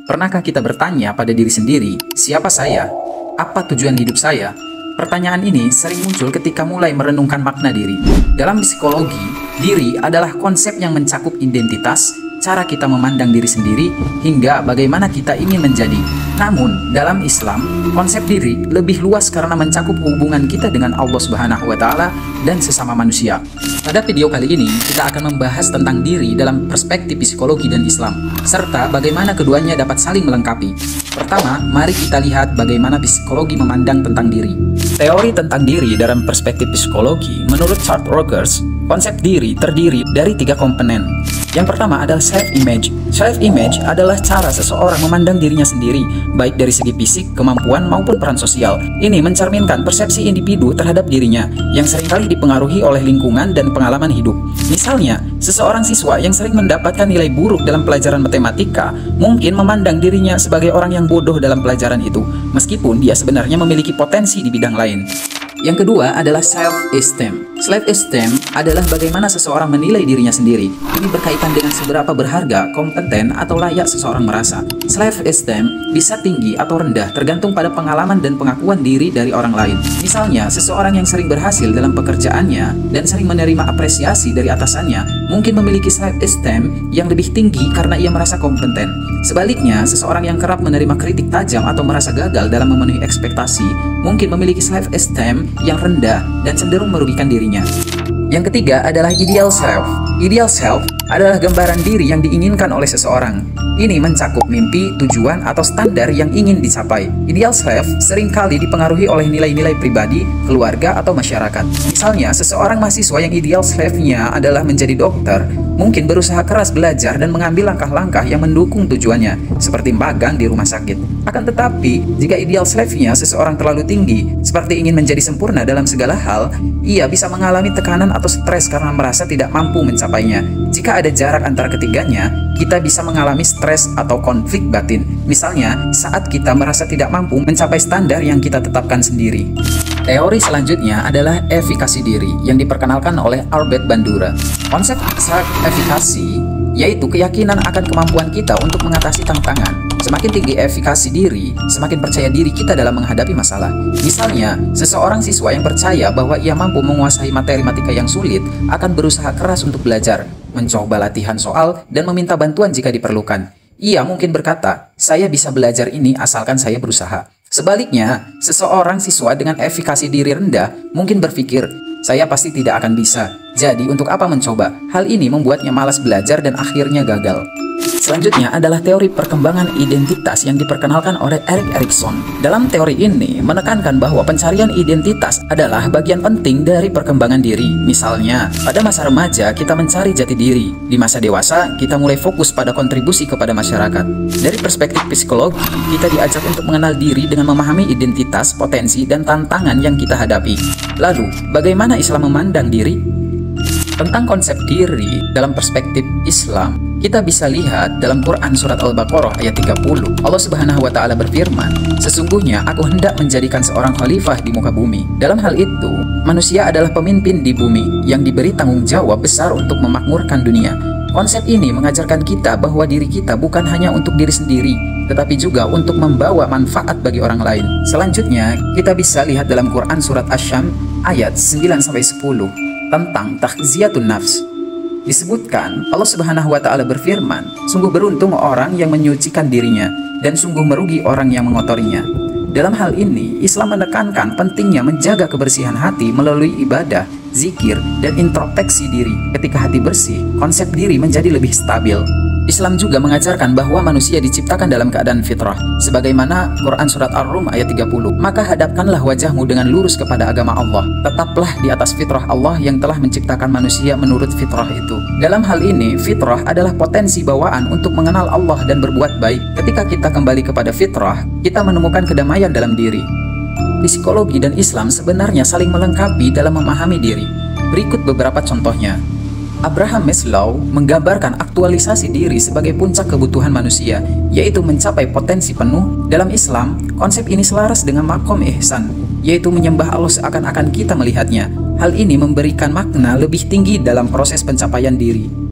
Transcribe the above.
Pernahkah kita bertanya pada diri sendiri, siapa saya? Apa tujuan hidup saya? Pertanyaan ini sering muncul ketika mulai merenungkan makna diri. Dalam psikologi, diri adalah konsep yang mencakup identitas, cara kita memandang diri sendiri, hingga bagaimana kita ingin menjadi. Namun, dalam Islam, konsep diri lebih luas karena mencakup hubungan kita dengan Allah Subhanahu wa Ta'ala dan sesama manusia. Pada video kali ini, kita akan membahas tentang diri dalam perspektif psikologi dan Islam, serta bagaimana keduanya dapat saling melengkapi. Pertama, mari kita lihat bagaimana psikologi memandang tentang diri. Teori tentang diri dalam perspektif psikologi, menurut Charles Rogers, konsep diri terdiri dari 3 komponen. Yang pertama adalah self-image. Self-image adalah cara seseorang memandang dirinya sendiri, baik dari segi fisik, kemampuan, maupun peran sosial. Ini mencerminkan persepsi individu terhadap dirinya, yang seringkali dipengaruhi oleh lingkungan dan pengalaman hidup. Misalnya, seseorang siswa yang sering mendapatkan nilai buruk dalam pelajaran matematika, mungkin memandang dirinya sebagai orang yang bodoh dalam pelajaran itu, meskipun dia sebenarnya memiliki potensi di bidang lain. Yang kedua adalah self-esteem. Self-esteem adalah bagaimana seseorang menilai dirinya sendiri. Ini berkaitan dengan seberapa berharga, kompeten, atau layak seseorang merasa. Self-esteem bisa tinggi atau rendah tergantung pada pengalaman dan pengakuan diri dari orang lain. Misalnya, seseorang yang sering berhasil dalam pekerjaannya dan sering menerima apresiasi dari atasannya mungkin memiliki self-esteem yang lebih tinggi karena ia merasa kompeten. Sebaliknya, seseorang yang kerap menerima kritik tajam atau merasa gagal dalam memenuhi ekspektasi mungkin memiliki self-esteem yang rendah dan cenderung merugikan dirinya. Yang ketiga adalah ideal self. Ideal self adalah gambaran diri yang diinginkan oleh seseorang. Ini mencakup mimpi, tujuan, atau standar yang ingin dicapai. Ideal self seringkali dipengaruhi oleh nilai-nilai pribadi, keluarga, atau masyarakat. Misalnya, seseorang mahasiswa yang ideal self-nya adalah menjadi dokter, mungkin berusaha keras belajar dan mengambil langkah-langkah yang mendukung tujuannya, seperti magang di rumah sakit. Akan tetapi, jika ideal self-nya seseorang terlalu tinggi, seperti ingin menjadi sempurna dalam segala hal, ia bisa mengalami tekanan atau stres karena merasa tidak mampu mencapainya. Jika ada jarak antara ketiganya, kita bisa mengalami stres atau konflik batin. Misalnya, saat kita merasa tidak mampu mencapai standar yang kita tetapkan sendiri. Teori selanjutnya adalah efikasi diri yang diperkenalkan oleh Albert Bandura. Konsep self-efikasi yaitu keyakinan akan kemampuan kita untuk mengatasi tantangan. Semakin tinggi efikasi diri, semakin percaya diri kita dalam menghadapi masalah. Misalnya, seseorang siswa yang percaya bahwa ia mampu menguasai materi matematika yang sulit akan berusaha keras untuk belajar, mencoba latihan soal, dan meminta bantuan jika diperlukan. Ia mungkin berkata, saya bisa belajar ini asalkan saya berusaha. Sebaliknya, seseorang siswa dengan efikasi diri rendah mungkin berpikir, saya pasti tidak akan bisa. Jadi untuk apa mencoba? Hal ini membuatnya malas belajar dan akhirnya gagal. Selanjutnya adalah teori perkembangan identitas yang diperkenalkan oleh Erik Erikson. Dalam teori ini menekankan bahwa pencarian identitas adalah bagian penting dari perkembangan diri. Misalnya, pada masa remaja kita mencari jati diri. Di masa dewasa kita mulai fokus pada kontribusi kepada masyarakat. Dari perspektif psikologi, kita diajak untuk mengenal diri dengan memahami identitas, potensi, dan tantangan yang kita hadapi. Lalu, bagaimana Islam memandang diri? Tentang konsep diri dalam perspektif Islam, kita bisa lihat dalam Quran surat Al-Baqarah ayat 30. Allah Subhanahu wa Ta'ala berfirman, sesungguhnya aku hendak menjadikan seorang khalifah di muka bumi. Dalam hal itu, manusia adalah pemimpin di bumi yang diberi tanggung jawab besar untuk memakmurkan dunia. Konsep ini mengajarkan kita bahwa diri kita bukan hanya untuk diri sendiri, tetapi juga untuk membawa manfaat bagi orang lain. Selanjutnya, kita bisa lihat dalam Quran surat Asy-Syams ayat 9-10 tentang takhziyatun nafs. Disebutkan Allah Subhanahu wa Ta'ala berfirman, sungguh beruntung orang yang menyucikan dirinya dan sungguh merugi orang yang mengotorinya. Dalam hal ini, Islam menekankan pentingnya menjaga kebersihan hati melalui ibadah, zikir, dan introspeksi diri. Ketika hati bersih, konsep diri menjadi lebih stabil. Islam juga mengajarkan bahwa manusia diciptakan dalam keadaan fitrah, sebagaimana Quran surat Ar-Rum ayat 30. Maka hadapkanlah wajahmu dengan lurus kepada agama Allah. Tetaplah di atas fitrah Allah yang telah menciptakan manusia menurut fitrah itu. Dalam hal ini, fitrah adalah potensi bawaan untuk mengenal Allah dan berbuat baik. Ketika kita kembali kepada fitrah, kita menemukan kedamaian dalam diri. Psikologi dan Islam sebenarnya saling melengkapi dalam memahami diri. Berikut beberapa contohnya. Abraham Maslow menggambarkan aktualisasi diri sebagai puncak kebutuhan manusia, yaitu mencapai potensi penuh. Dalam Islam, konsep ini selaras dengan makom ihsan, yaitu menyembah Allah seakan-akan kita melihatnya. Hal ini memberikan makna lebih tinggi dalam proses pencapaian diri.